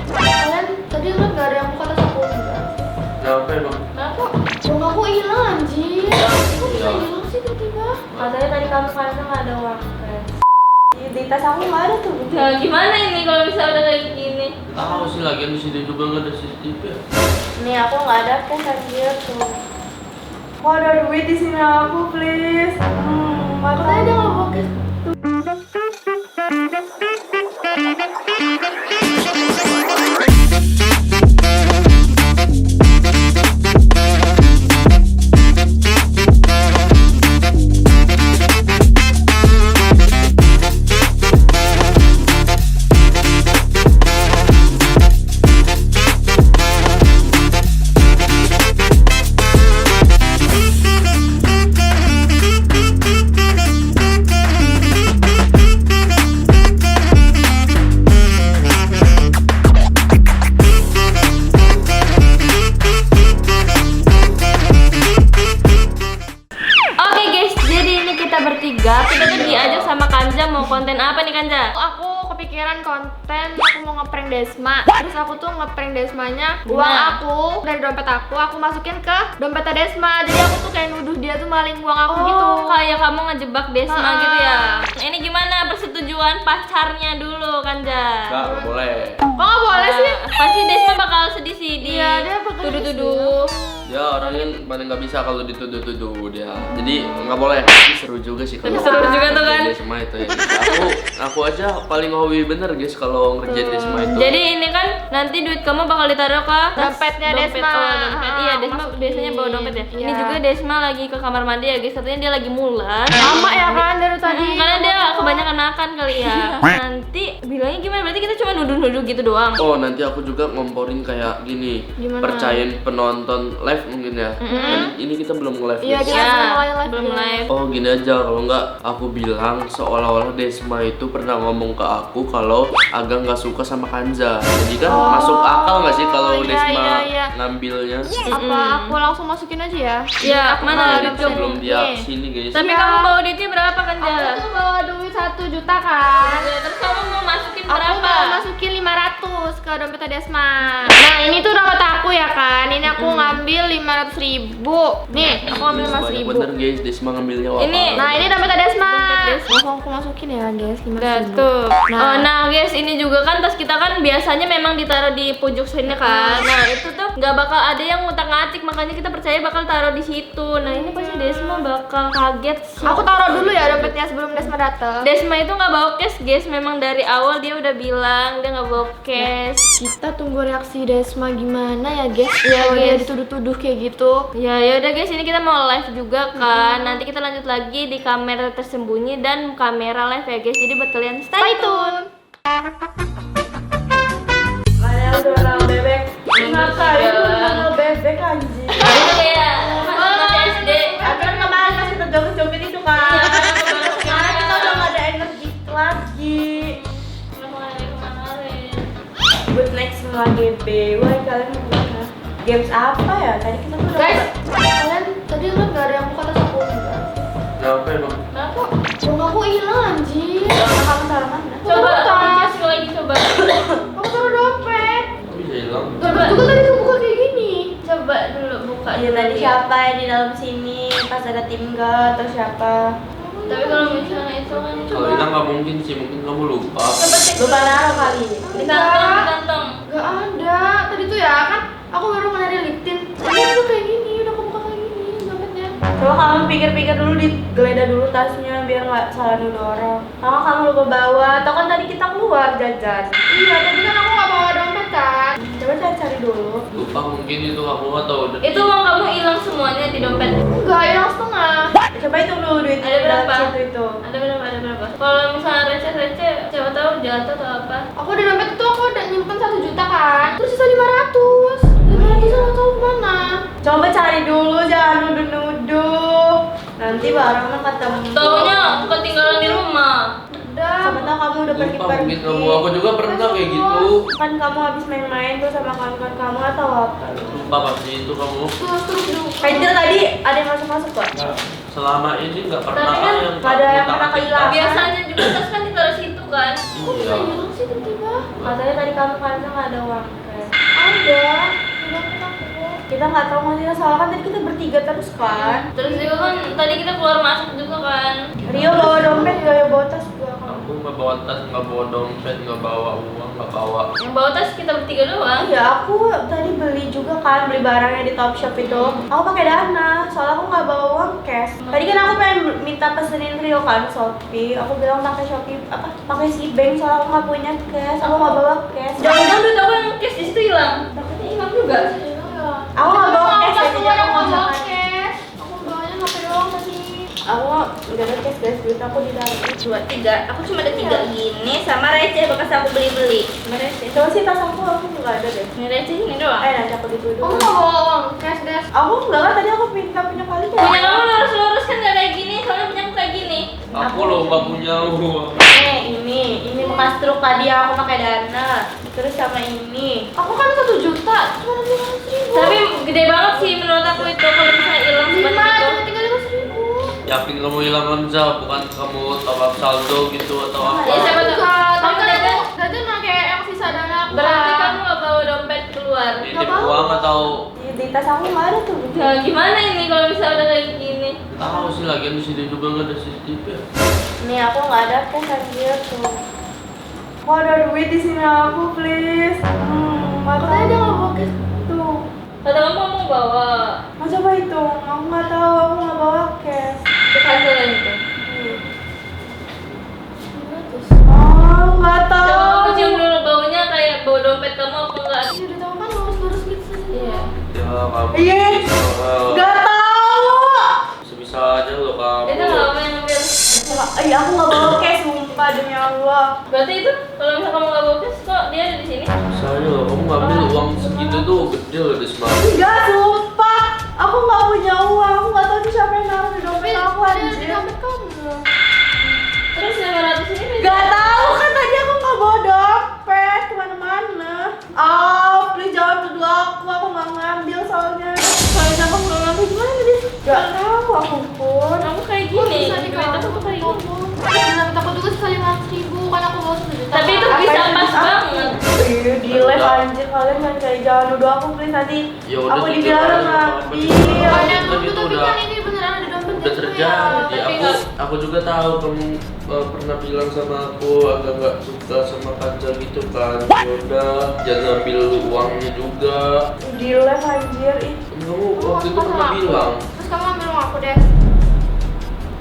Kalian tadi kan gak ada yang buka tas aku enggak? Kenapa emang? Kenapa? Uang aku hilang anjir. Kok bisa hilang sih tiba-tiba? Katanya tadi kamu karena nggak ada uang cash. Di tas aku nggak ada tuh. Nah, gimana ini kalau bisa udah kayak gini? Tahu sih lagian di sini juga nggak ada CCTV ya. Nih aku nggak ada cash anjir tuh. Kok ada duit di sini aku please? Katanya dia nggak bawa cash. Bertiga, kita tuh diajak sama Kanja mau konten apa nih Kanja? Aku kepikiran konten, aku mau ngeprank Desma. Terus aku tuh ngeprank Desmanya, uang aku dari dompet aku masukin ke dompetnya Desma. Jadi aku tuh kayak nuduh dia tuh maling uang aku gitu. Kayak kamu ngejebak Desma gitu ya? Ini gimana persetujuan pacarnya dulu Kanja? Nggak boleh. Kok nggak boleh sih? Pasti Desma bakal sedih sih Iya, dia bakal tuduh-tuduh. Dia orangnya paling nggak bisa kalau dituduh-tuduh dia. Jadi nggak boleh. Ini seru juga sih kalau. Seru juga tuh kan? Desma itu ya. Aku aja paling hobi bener guys kalau ngerjain Desma itu. Jadi ini kan nanti duit kamu bakal ditaruh ke Dompetnya Desma. Oh, dompet. Iya, Desma Masukin. biasanya bawa dompet ya. Ini Iya. juga Desma lagi ke kamar mandi ya guys. Katanya dia lagi mulas. Lama ya kan dari tadi. Karena dia kebanyakan makan kali ya. Nanti bilangnya gimana? Berarti kita cuma nuduh-nuduh gitu doang. Oh nanti aku juga ngomporin kayak gini. Gimana? Percayain penonton live mungkin ya. Kan ini kita belum nge-live. Iya, guys. kita belum mulai live. belum live. Oh gini aja, kalau nggak aku bilang seolah-olah Desma itu pernah ngomong ke aku kalau Aga nggak suka sama Kanja. Jadi kan masuk akal nggak sih kalau iya, Desma iya. ngambilnya? Apa aku langsung masukin aja ya? Ya, mana Jadi duit sebelum kamu? dia Nih. sini guys. Tapi Iya. kamu bawa duitnya berapa Kanja? Aku tuh bawa duit 1 juta kan. Terus kamu mau masukin Aku berapa? mau masukin 500 ke dompetnya Desma. Nah ini tuh dompet aku ya kan. Ini aku ngambil 500.000. Nih aku ngambil Banyak 500.000. bener guys, Desma ngambilnya Ini- Nah ini dompetnya Desma. Dompet Desma. Langsung aku masukin ya guys 500.000. Tuh. Nah. Nah guys, ini juga kan tas kita kan biasanya memang ditaruh di pojok sini kan. Nah itu tuh nggak bakal ada yang ngutak-ngatik, makanya kita percaya bakal taruh di situ. Nah ini pasti Desma bakal kaget sih. Aku taruh dulu ya dompetnya sebelum Desma datang. Desma itu nggak bawa cash guys, memang dari awal dia udah bilang dia nggak bawa cash. Kita tunggu reaksi Desma gimana ya guys? Iya, Kalau dia guys. dituduh-tuduh kayak gitu. Ya udah guys, ini kita mau live juga kan. Nanti kita lanjut lagi di kamera tersembunyi dan kamera live ya guys. Jadi buat kalian stay tune. Mana udah kenal bebek? Ngapain lu kenal bebek anjir? Itu kayak masih SD. Aku kan kemarin masih terjoget-joget itu kan. Sekarang kita udah nggak ada energi lagi. Buat next semua GB. Wah kalian mau kemana? Games apa ya? Tadi kita tuh udah Guys, kalian tadi kan gak ada yang buka tas aku enggak? Kenapa emang? Kenapa? Uang aku hilang anjir. kamu taruh mana? Coba tas. cek lagi coba. Aku taruh dompet. Kok bisa hilang? Dompet juga tadi kebuka kayak gini. Coba dulu buka. Iya dulu tadi ya. siapa yang di dalam sini? Pas ada tim enggak atau siapa? Tapi kalau misalnya itu kan Kalau hilang nggak mungkin sih, mungkin kamu lupa. coba cek Lupa naruh kali. di kantong, di kantong. Gak ada. Tadi tuh ya kan aku baru nyari lip tint. Tadi tuh kayak gini, udah kebuka kayak gini dompetnya. Coba kamu pikir-pikir dulu, digeledah dulu tasnya biar nggak salah nuduh orang. Kalau kamu lupa bawa, atau kan tadi kita keluar jajan. Iya, tadi kan aku gak bawa dompet kan. Coba cari-cari dulu. Lupa mungkin itu kamu atau udah. Itu uang kamu hilang semuanya di dompet. Enggak, hilang setengah. Coba itu dulu duitnya Ada di dalam berapa? situ itu. Ada berapa? Ada berapa? Kalau misalnya receh-receh, siapa tahu jatuh atau apa. Aku di dompet itu aku udah nyimpen 1 juta kan. Terus sisa 500. 500 aku tahu mana. Coba cari dulu, jangan nuduh-nuduh. Nanti barangnya ketemu. Taunya ketinggalan di rumah. Udah. Siapa tahu kamu udah Lupa mungkin pergi-pergi. kamu. Aku juga pernah kayak gitu. Kan kamu habis main-main tuh sama kawan-kawan kamu atau apa? Lupa pasti itu kamu. Terus dulu. Penjel tadi ada yang masuk-masuk kok. Nggak, selama ini nggak pernah Tapi kan yang nggak ada yang pernah ngutak-ngatik kehilangan. tas. Biasanya juga tas kan ditaruh situ kan. Kok bisa Iya. hilang sih sih tiba-tiba? Katanya tadi kamu kan nggak ada uang cash. Ada. Di dompet aku. Kita nggak tahu maksudnya soalnya kan tadi kita bertiga terus kan. Terus juga kan tadi kita keluar masuk juga kan. Rio bawa dompet gak ya, bawa tas juga kan. Aku nggak bawa tas, nggak bawa dompet, nggak bawa uang, nggak bawa. Yang bawa tas kita bertiga doang. Iya, aku tadi beli juga kan, beli barangnya di Topshop itu. Aku pakai Dana, soalnya aku nggak bawa uang cash. Tadi kan aku pengen minta pesenin Rio kan Shopee. Aku bilang pakai Shopee pakai Cbank soalnya aku nggak punya cash. Aku nggak bawa cash. Jangan-jangan duit aku yang cash di situ hilang. Takutnya hilang juga. Aku nggak bawa cash, Aku jadi nggak aku bawa nggak cash. Aku bawanya HP doang tadi. Aku nggak ada cash guys, duit aku di dalam. Cuma 3. Aku cuma ada 3 gini sama receh bekas aku beli-beli. Receh. Coba sih tas aku nggak ada deh. Ini receh ini doang. Nanti aku dituduh. Kamu nggak bawa uang cash Des? Aku nggak kan, tadi aku minta punya kali Punya kamu lurus-lurus kan gak kayak gini, soalnya punya aku kayak gini. Aku loh nggak punya uang. Ini bekas truk tadi yang aku pakai Dana. Terus sama ini. Aku kan 1 juta, cuma 500.000. Tapi gede banget sih menurut aku itu kalau misalnya hilang sebanyak itu. Cuma tinggal 500.000. Yakin kamu hilang Hamzah, bukan kamu top up saldo gitu atau apa? Ya, siapa tahu. Tapi Kamu kan jaga. aku jajan kayak yang sisa dana aku. Berarti kamu gak bawa dompet keluar. Titip uang atau Di tas aku nggak ada tuh. Nah, gimana ini kalau misalnya udah kayak gini? tahu sih lagi di sini juga nggak ada CCTV ya. Nih aku nggak ada cash anjir tuh. Kok ada duit di sini aku please? Katanya dia nggak bawa cash. Tuh. Kata kamu mau bawa. Mau coba hitung? Aku nggak tahu, aku nggak bawa cash. Itu kantoran itu. Nih. Oh, nggak tahu. Coba kamu cium dulu baunya kayak bau dompet kamu apa enggak? Iya udah tahu kan lurus-lurus gitu sih. Iya. Ya kamu. Iya. Nggak tahu. Bisa aja loh kamu. Itu nggak apa yang ngambil. Iya aku nggak bawa cash, sumpah demi Allah. Berarti itu kalau misalnya kamu nggak bawa cash kok dia ada di sini? Bisa aja loh, kamu ngambil uang segitu tuh gede loh di Smart. Enggak, sumpah. Aku nggak punya uang. Aku nggak tahu tuh siapa yang naruh di dompet aku Ada di anjir. dompet kamu. Terus 500 ini Gak tahu kan tadi aku nggak bawa dompet kemana-mana. Oh, please jangan tuduh aku nggak ngambil soalnya. kalau misalnya kamu nggak ngambil gimana deh? Gak tahu aku pun. Kamu kayak gini. Bisa Duit dikasih aku tuh kayak gini. Dompet aku juga sisa 500.000 kan aku bawa 1 juta. Tapi itu Apa bisa yang pas bisa? banget. Iya, di live anjir kalian jangan kayak jangan nuduh aku please nanti. Ya udah, Aku jujur dibilang aja, ngambil. Banyak Tadi dulu tuh tapi udah- kan ini beneran ada dompet Udah terjadi. tapi Aku nggak- aku juga tahu kamu pernah bilang sama aku agak nggak suka sama Kanza gitu kan. Ya udah, jangan ambil uangnya juga. Di live anjir ih. Kamu waktu itu pernah bilang. Terus kamu ambil uang aku deh.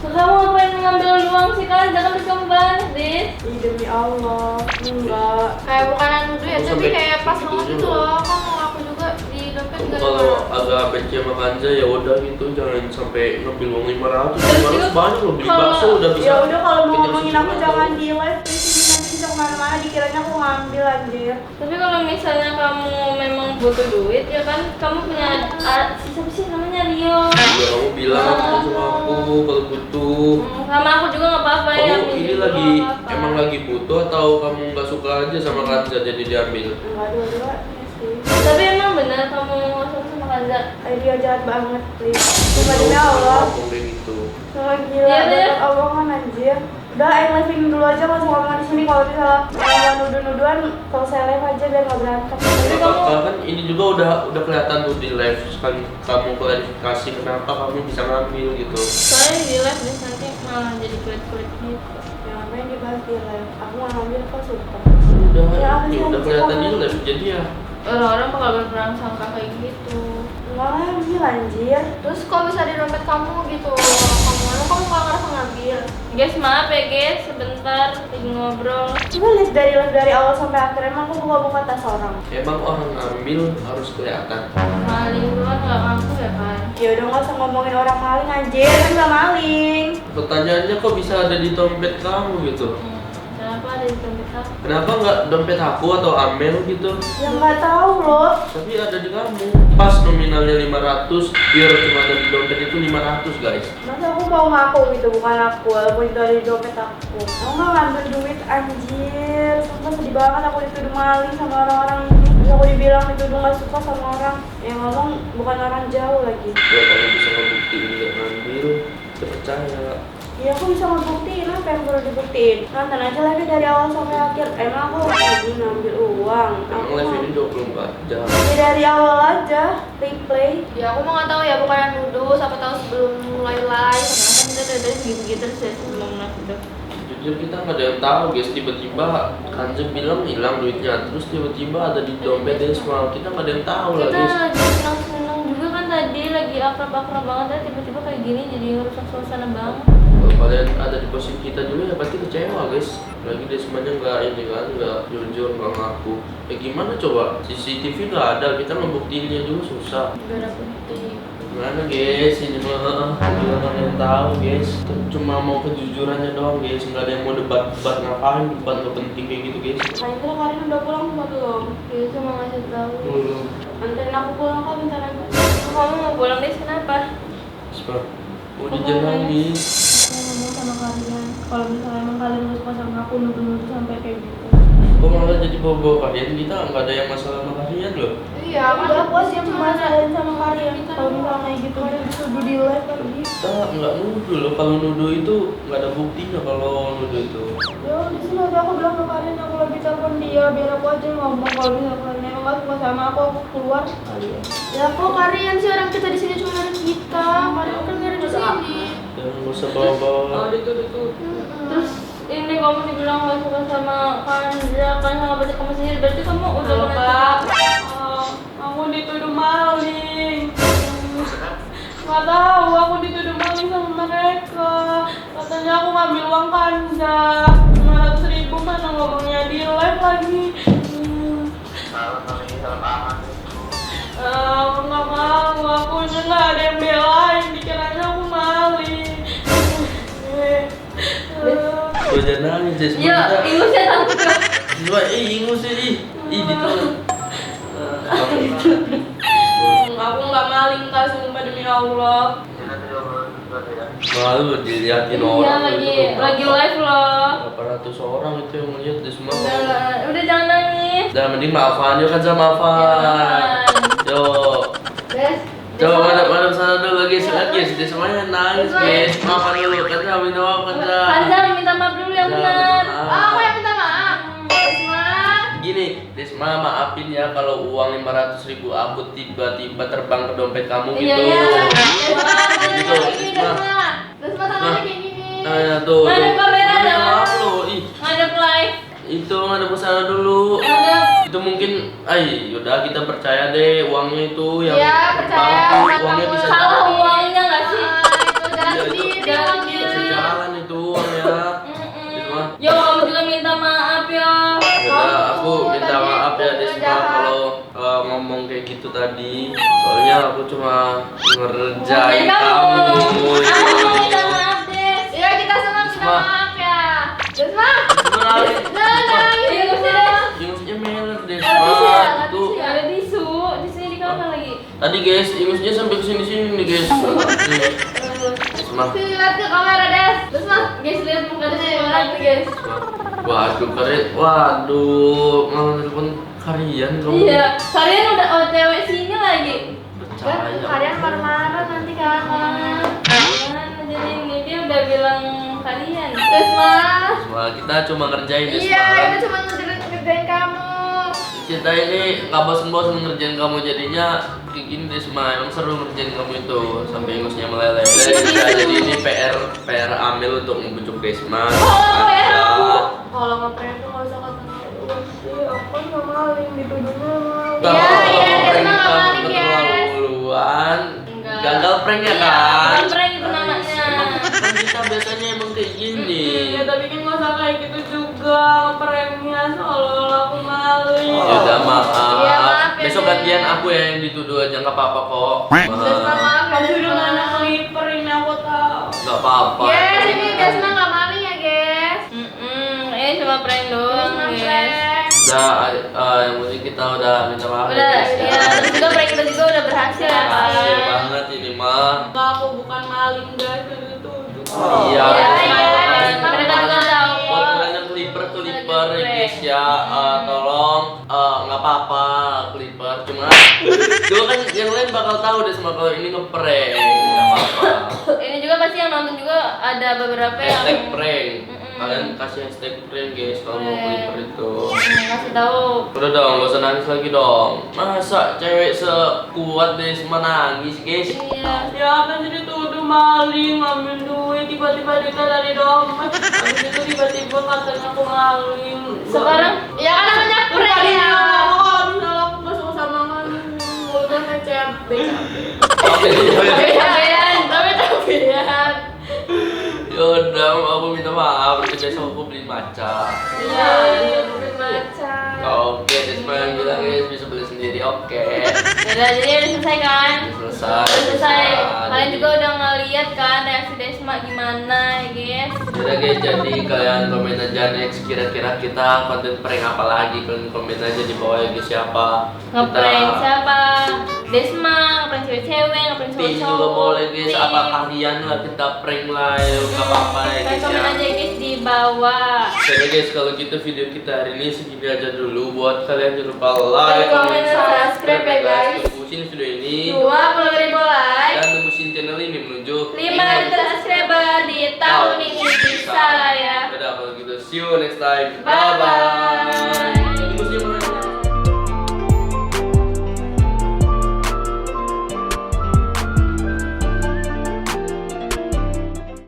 Terus kamu ngapain ngambil uang sih kan? Jangan dikembang, Dis. Ih, demi Allah. Enggak. Kayak bukanan nuduh ya, Aku tapi sampai kayak pas gitu banget gitu juga. loh. Kamu aku juga di dompet Kamu nggak kalau ada. agak benci sama Kanza ya udah gitu, jangan sampai ngambil uang 500. Terus 500 juga banyak loh, beli kalau- bakso udah bisa. Ya udah kalau mau kenyang ngomongin aku sejuta jangan tuh. di live please, ini nanti bisa kemana-mana dikiranya aku ngambil anjir. Tapi kalau misalnya kamu memang butuh duit ya kan kamu punya siapa sih namanya Rio. Ya kamu bilang aja sama aku kalau butuh. Sama aku juga nggak apa-apa ya. Kamu ini juga lagi nggak apa-apa. emang lagi butuh atau kamu nggak suka aja sama Kanza jadi diambil? Enggak dua-duanya sih. Tapi emang benar kamu suka sama Kanza. Dia jahat banget please. Cuma demi Allah. Ngomong kayak gitu. Cuma gila, Iya deh. dapat omongan anjir. Udah, live ini dulu aja, nggak usah ngomong di sini. Kalau misalnya nuduh-nuduhan, kalau saya live aja biar nggak berantem. Tapi Nggak kamu- apa-apa, kan ini juga udah kelihatan tuh di live sekali kamu klarifikasi kenapa kamu bisa ngambil gitu. soalnya di live deh nanti malah jadi kulit-kulit gitu. Ya ngapain dibahas di live? Aku nggak ngambil kok sumpah. Udah, Ya, apa ini sih, udah anjir, kelihatan di kamu? live jadi ya. Orang-orang bakal berprasangka kayak gitu. Nggak ngambil anjir. Terus kalau bisa di dompet kamu gitu, kamu nggak ngerasa ngambil. Guys maaf ya guys, sebentar lagi ngobrol. Coba lihat dari awal sampai akhir, emang aku buka-buka tas orang. Emang orang ngambil harus kelihatan. Maling duluan nggak ngaku ya kan? Ya udah nggak usah ngomongin orang maling anjir, kan nggak maling. Pertanyaannya kok bisa ada di dompet kamu gitu? Kenapa ada di dompet aku? Kenapa nggak dompet aku atau Amel gitu? Ya nggak tahu loh. Tapi ada di kamu. Pas nominalnya 500, biar cuma ada di dompet itu 500 guys. Masa aku mau ngaku gitu, bukan aku, walaupun itu ada di dompet aku. Aku nggak ngambil duit anjir. Sumpah sedih banget aku dituduh maling sama orang-orang ini. Terus aku dibilang dituduh nggak suka sama orang yang ngomong bukan orang jauh lagi. Ya kalau bisa ngebuktiin nggak ngambil, saya percaya. Ya aku bisa ngebuktiin apa yang perlu dibuktiin. Nonton aja lagi dari awal sampai akhir. Emang aku lagi ngambil uang. Emang live ini 24 jam. Ya dari awal aja replay. Ya aku mau nggak tahu ya, bukannya nuduh. Siapa tahu sebelum mulai live. Kan kita dari segitu sih sebelum nuduh. Jujur kita nggak ada yang tahu guys, tiba-tiba Kanza bilang hilang duitnya, terus tiba-tiba ada di dompet Desma. Kita nggak ada yang tahu lah Kita guys. lagi senang-senang juga kan tadi, lagi akrab-akrab banget, dan tiba-tiba kayak gini jadi rusak suasana banget. Kalau kalian ada di posisi kita juga ya pasti kecewa guys. Lagi Desmanya nggak ini kan, nggak jujur, nggak ngaku. Ya gimana coba? CCTV nggak ada, kita ngebuktiinnya juga susah. Gak ada bukti. Gimana guys, ini mah juga nggak ada yang tahu guys. Kita cuma mau kejujurannya doang guys, nggak ada yang mau debat-debat, ngapain debat, nggak penting kayak gitu guys. Nah itu Karin udah pulang sama belum? Dia cuma ngasih tahu. Belum. Anterin aku pulang kok bentar lagi. Kamu mau pulang deh, kenapa? Sebab udah nangis. Aku ngomong sama kalian, kalau misalnya emang kalian gak suka sama aku, nuduh-nuduh sampai kayak gitu. Kok malah jadi bawa-bawa kalian? Kita nggak ada yang masalah sama kalian loh. Iya, Udah puas yang masalahin sama Karin. Kalau misalnya kayak gitu udah dituduh di live lagi. Kita nggak nuduh loh, kalau nuduh itu nggak ada buktinya kalau nuduh itu. Ya di sini aja aku bilang ke Karin, aku lagi telepon dia biar aku aja ngomong kalau misalnya emang gak suka sama aku keluar kali ya. Ya kok kalian sih, orang kita di sini cuma ada kita. Kalian kan nggak ada di sini. Jangan nggak usah bawa-bawa. Terus ini kamu dibilang gak suka sama Kanza, kan sama berarti kamu sendiri, berarti kamu udah Aku dituduh maling. Gak tahu, aku dituduh maling sama mereka. Katanya aku ngambil uang Kanza 500.000, mana ngomongnya di live lagi. Aku nggak mau, aku aja nggak ada yang belain, dikiranya aku maling. Gue jangan nangis deh semua ya, kita. ingusnya takut ya. Coba ingus sih. Ih ditelan. Aku nggak maling, tak sumpah demi Allah. Malu diliatin Iya, orang. lagi live loh. Berapa ratus orang itu yang melihat deh semua. Udah jangan nangis. Udah mending maafan yuk kan sama maafan. Yo. Des, Coba madep sana dulu guys, lihat guys, dia semuanya nangis guys. Maafan dulu, Kanza minta maaf Kanza. Kanza minta maaf dulu yang benar. aku yang minta maaf. Desma. Gini, Desma maafin ya kalau uang 500.000 aku tiba-tiba terbang ke dompet kamu Iya, gitu. iya. Gitu, Desma. Desma tangannya kayak gini. Nah, tuh. Ngadep kamera Minta dong. maaf lo, ih. Ngadep live. Itu ada kesana dulu. Ngadep. Itu mungkin, yaudah kita percaya deh uangnya itu yang Iya, percaya. terbang, Karena uangnya bisa salah jalan. uangnya nggak sih? Itu jalan Iya, itu sendiri jalan uangnya. Bisa jalan itu uangnya. Desma. Yo, kamu juga minta maaf ya. Yaudah, aku minta Tadi maaf ya aku Desma jahat. kalau ngomong kayak gitu tadi. Soalnya aku cuma ngerjain Dan kamu. Aku mau minta maaf deh. Iya, kita semua minta Desma. maaf ya. Desma. Sebenarnya Jangan nangis. Iya, usah deh. ingusnya meler Ada Desma. tisu ya? Itu Ada tisu. Di sini di kamar lagi. tadi guys, ingusnya sampai kesini-sini nih guys. Nih, Desma. Sini lihat ke kamera, Des. Desma. Guys, lihat muka di sini Lihat lagi guys. Waduh, waduh, malah telepon kalian kamu. Iya, kalian udah OTW sini lagi. Percaya. Kalian marah-marah nanti kan. Jangan, jadi ini dia udah bilang kalian. Desma. Desma, kita cuma ngerjain Desma. Iya, itu cuma ngerjain kamu. Kita ini nggak bosen-bosen ngerjain kamu, jadinya kayak gini Desma, emang seru ngerjain kamu itu sampai ingusnya meleleh. Jadi ini PR Amel untuk ngebujuk Desma. Kalau ngeprank tuh nggak usah kata aku kan nggak maling, dituduhnya maling. Kalau Iya, prank Desma nggak kamu maling, guys. keterlaluan, Enggak. gagal prank ya Iya, kan? bukan prank itu namanya. Kan kita biasanya emang kayak gini. Ya tapi kan nggak usah kayak gitu juga, pranknya seolah-olah aku maling. Ya udah maaf. Iya, maaf ya, Besok Des. gantian aku ya yang dituduh aja, nggak apa-apa kok. Desma maaf ya, Kamu udah Desma. nggak clipper ini aku tahu. Nggak apa-apa. Yes, ini Desma nggak maling ya, guys. Cuma prank doang Desma guys. prank. Udah, yang penting kita udah minta maaf. Udah, guys, ya, terus juga prank kita juga udah berhasil ya Makasih kan. banget ini mah. Enggak, aku bukan maling guys, itu dituduh. Iya. Desma Mereka juga tahu. Buat kalian yang clipper ya guys ya, tolong nggak apa-apa, Clipper. Cuma dulu kan yang lain bakal tahu deh sama kalau ini ngeprank, nggak apa-apa. Ini juga pasti yang nonton juga ada beberapa yang Hashtag prank. Kalian kasih hashtag prank guys kalau mau Clipper itu. kasih tahu. Udah dong, gak usah nangis lagi dong. Masa cewek sekuat Desma nangis guys? Iya. Siapa sih dituduh maling, ngambil duit, tiba-tiba Dita dari dompet. Habis itu tiba-tiba katanya aku maling. Sekarang Ya kan namanya prank ya. Kalau misalnya aku gak suka sama maling, udah cabe. Cabean, tapi cabean. Yaudah, aku minta maaf. Nanti besok aku beli maca. Iya, beli maca. Oke, Desma yang bilang guys bisa beli sendiri. Oke, Yaudah, jadi udah selesai kan? selesai. Udah selesai. Kalian juga udah ngeliat kan reaksi Desma gimana ya guys? Udah guys, jadi kalian komen aja next kira-kira kita konten prank apa lagi. Kalian komen aja di bawah ya guys siapa. Ngeprank siapa? Desma, ngeprank cewek-cewek, ngeprank Tim cowok-cowok. juga boleh guys. Tim. Apa kalian lah kita prank lah, ya nggak apa-apa ya Kalian guys komen ya. aja guys di bawah. Jadi guys, kalau gitu video kita hari ini segini aja dulu. Buat kalian jangan lupa like, Comment, subscribe ya, guys. Tembusin video ini 20.000 like. dan tembusin channel ini menuju 5 subscriber di tahun ini bisa lah ya. Udah kalau gitu, see you next time. Bye Bye bye. bye.